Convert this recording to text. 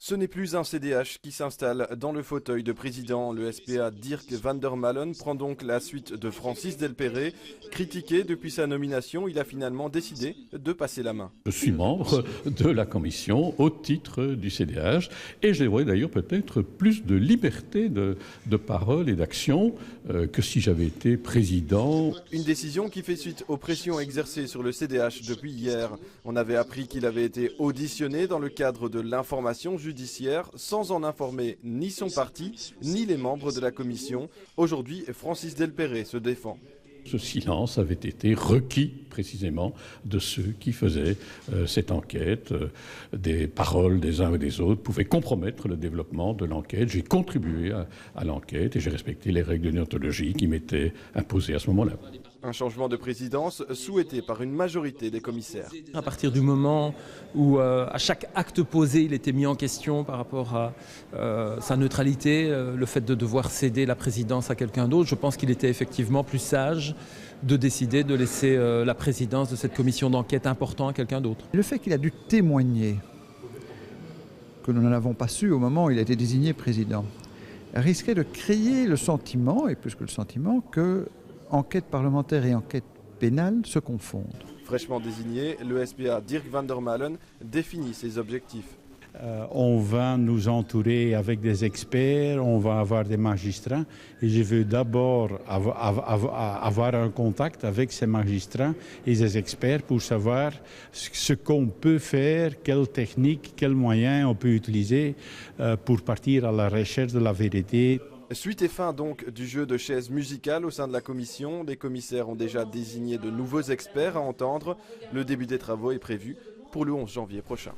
Ce n'est plus un CDH qui s'installe dans le fauteuil de président. Le SPA Dirk van der Malen prend donc la suite de Francis Delperrey. Critiqué depuis sa nomination, il a finalement décidé de passer la main. Je suis membre de la commission au titre du CDH et j'aurais d'ailleurs peut-être plus de liberté de parole et d'action que si j'avais été président. Une décision qui fait suite aux pressions exercées sur le CDH depuis hier. On avait appris qu'il avait été auditionné dans le cadre de l'information judiciaire sans en informer ni son parti ni les membres de la commission. Aujourd'hui, Francis Delperrey se défend. Ce silence avait été requis précisément de ceux qui faisaient cette enquête. Des paroles des uns et des autres pouvaient compromettre le développement de l'enquête. J'ai contribué à l'enquête et j'ai respecté les règles de déontologie qui m'étaient imposées à ce moment-là. Un changement de présidence souhaité par une majorité des commissaires. À partir du moment où à chaque acte posé, il était mis en question par rapport à sa neutralité, le fait de devoir céder la présidence à quelqu'un d'autre, je pense qu'il était effectivement plus sage de décider de laisser la présidence de cette commission d'enquête importante à quelqu'un d'autre. Le fait qu'il a dû témoigner, que nous n'en avons pas su au moment où il a été désigné président, risquait de créer le sentiment, et plus que le sentiment, que enquête parlementaire et enquête pénale se confondent. Fraîchement désigné, le SPA Dirk van der Malen définit ses objectifs. On va nous entourer avec des experts, on va avoir des magistrats et je veux d'abord avoir un contact avec ces magistrats et ces experts pour savoir ce qu'on peut faire, quelles techniques, quels moyens on peut utiliser pour partir à la recherche de la vérité. Suite et fin donc du jeu de chaises musicales au sein de la commission. Les commissaires ont déjà désigné de nouveaux experts à entendre. Le début des travaux est prévu pour le 11 janvier prochain.